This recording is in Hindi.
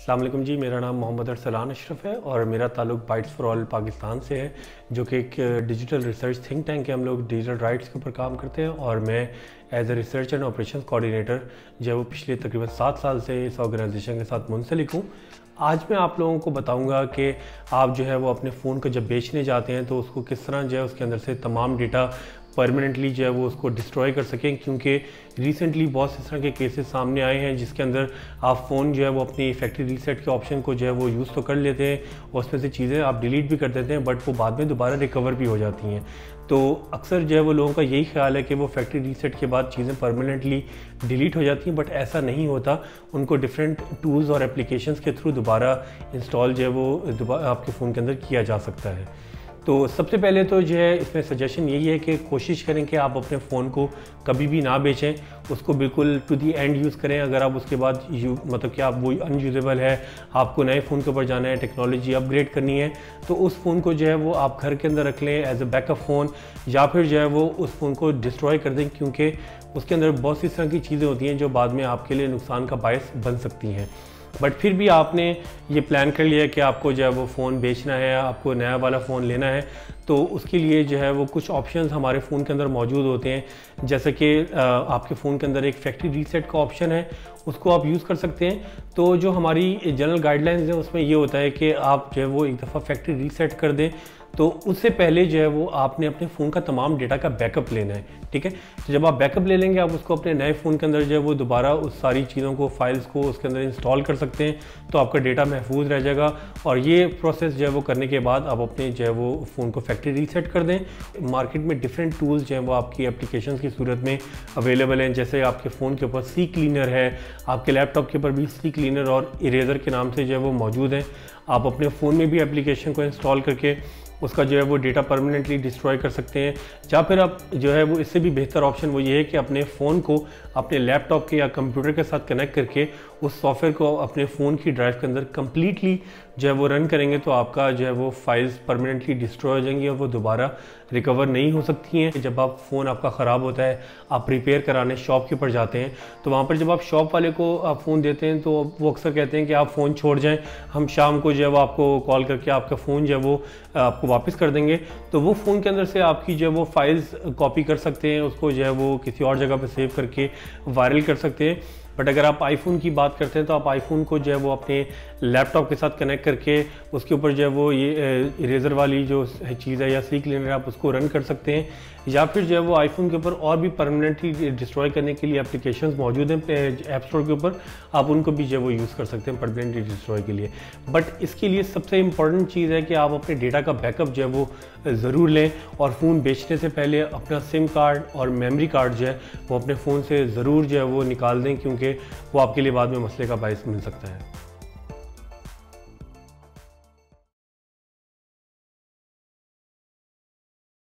अस्सलाम वालेकुम जी, मेरा नाम मोहम्मद अरसलान अशरफ है और मेरा ताल्लुक बाइट्स फॉर ऑल पाकिस्तान से है, जो कि एक डिजिटल रिसर्च थिंक टैंक है। हम लोग डिजिटल राइट्स के ऊपर काम करते हैं और मैं as a research and operations coordinator जो है वो पिछले तकरीबन 7 साल से इस ऑर्गेनाइजेशन के साथ मुंसलिक हूँ। आज मैं आप लोगों को बताऊंगा कि आप जो है वो अपने फ़ोन को जब बेचने जाते हैं तो उसको किस तरह जो है उसके अंदर से तमाम डेटा परमानेंटली जो है वो उसको डिस्ट्रॉय कर सकें, क्योंकि रिसेंटली बहुत से तरह के केसेस सामने आए हैं जिसके अंदर आप फ़ोन जो है वो अपनी फैक्ट्री रीसेट के ऑप्शन को जो है वो यूज़ तो कर लेते हैं और उसमें से चीज़ें आप डिलीट भी कर देते हैं, बट वो बाद में दोबारा रिकवर भी हो जाती हैं। तो अक्सर जो है वो लोगों का यही ख्याल है कि वो फैक्ट्री रीसेट के बाद चीज़ें परमानेंटली डिलीट हो जाती हैं, बट ऐसा नहीं होता। उनको डिफरेंट टूल्स और एप्लीकेशंस के थ्रू दोबारा इंस्टॉल जो है वो आपके फ़ोन के अंदर किया जा सकता है। तो सबसे पहले तो जो है इसमें सजेशन यही है कि कोशिश करें कि आप अपने फ़ोन को कभी भी ना बेचें, उसको बिल्कुल टू दी एंड यूज़ करें। अगर आप उसके बाद मतलब कि आप वो अनयूजेबल है, आपको नए फ़ोन के ऊपर जाना है, टेक्नोलॉजी अपग्रेड करनी है, तो उस फ़ोन को जो है वो आप घर के अंदर रख लें एज ए बैकअप फ़ोन, या फिर जो है वो उस फ़ोन को डिस्ट्रॉय कर दें, क्योंकि उसके अंदर बहुत सी तरह की चीज़ें होती हैं जो बाद में आपके लिए नुकसान का बायस बन सकती हैं। बट फिर भी आपने ये प्लान कर लिया कि आपको जो है वो फ़ोन बेचना है, आपको नया वाला फ़ोन लेना है, तो उसके लिए जो है वो कुछ ऑप्शंस हमारे फ़ोन के अंदर मौजूद होते हैं। जैसे कि आपके फ़ोन के अंदर एक फैक्ट्री रीसेट का ऑप्शन है, उसको आप यूज़ कर सकते हैं। तो जो हमारी जनरल गाइडलाइंस हैं उसमें ये होता है कि आप जो है वो एक दफ़ा फैक्ट्री रीसेट कर दें, तो उससे पहले जो है वो आपने अपने फ़ोन का तमाम डेटा का बैकअप लेना है, ठीक है। तो जब आप बैकअप ले लेंगे, आप उसको अपने नए फ़ोन के अंदर जो है वो दोबारा उस सारी चीज़ों को, फाइल्स को उसके अंदर इंस्टॉल कर सकते हैं, तो आपका डेटा महफूज रह जाएगा। और ये प्रोसेस जो है वो करने के बाद आप अपने जो है वो फ़ोन को फैक्ट्री रीसेट कर दें। मार्केट में डिफरेंट टूल्स जो हैं वो आपकी एप्लीकेशन की सूरत में अवेलेबल हैं। जैसे आपके फ़ोन के ऊपर सी क्लीनर है, आपके लैपटॉप के ऊपर भी सी क्लीनर और इरेज़र के नाम से जो है वो मौजूद हैं। आप अपने फ़ोन में भी एप्लीकेशन को इंस्टॉल करके उसका जो है वो डेटा परमानेंटली डिस्ट्रॉय कर सकते हैं। या फिर आप जो है वो इससे भी बेहतर ऑप्शन वो ये है कि अपने फ़ोन को अपने लैपटॉप के या कंप्यूटर के साथ कनेक्ट करके उस सॉफ्टवेयर को अपने फ़ोन की ड्राइव के अंदर कम्प्लीटली जो है वो रन करेंगे, तो आपका जो है वो फाइल्स परमानेंटली डिस्ट्रॉय हो जाएंगी और वो दोबारा रिकवर नहीं हो सकती हैं। जब आप फ़ोन आपका ख़राब होता है, आप रिपेयर कराने शॉप के ऊपर जाते हैं, तो वहाँ पर जब आप शॉप वाले को आप फ़ोन देते हैं तो वो अक्सर कहते हैं कि आप फ़ोन छोड़ जाएँ, हम शाम को जो है वो आपको कॉल करके आपका फ़ोन जो है वो आपको वापस कर देंगे। तो वो फ़ोन के अंदर से आपकी जो है वो फाइल्स कॉपी कर सकते हैं, उसको जो है वो किसी और जगह पे सेव करके वायरल कर सकते हैं। बट अगर आप आईफोन की बात करते हैं तो आप आईफोन को जो है वो अपने लैपटॉप के साथ कनेक्ट करके उसके ऊपर जो है वो ये इरेज़र वाली जो चीज़ है या सी क्लीनर आप उसको रन कर सकते हैं। या फिर जो है वो आईफोन के ऊपर और भी परमानेंटली डिस्ट्रॉय करने के लिए एप्लीकेशंस मौजूद हैं ऐप स्टोर के ऊपर, आप उनको भी जो है वो यूज़ कर सकते हैं परमानेंटली डिस्ट्रॉय के लिए। बट इसके लिए सबसे इम्पॉर्टेंट चीज़ है कि आप अपने डेटा का बैकअप जो है वो ज़रूर लें, और फ़ोन बेचने से पहले अपना सिम कार्ड और मेमोरी कार्ड जो है वो अपने फ़ोन से ज़रूर जो है वो निकाल दें, क्योंकि वो आपके लिए बाद में मसले का बायस बन सकता है।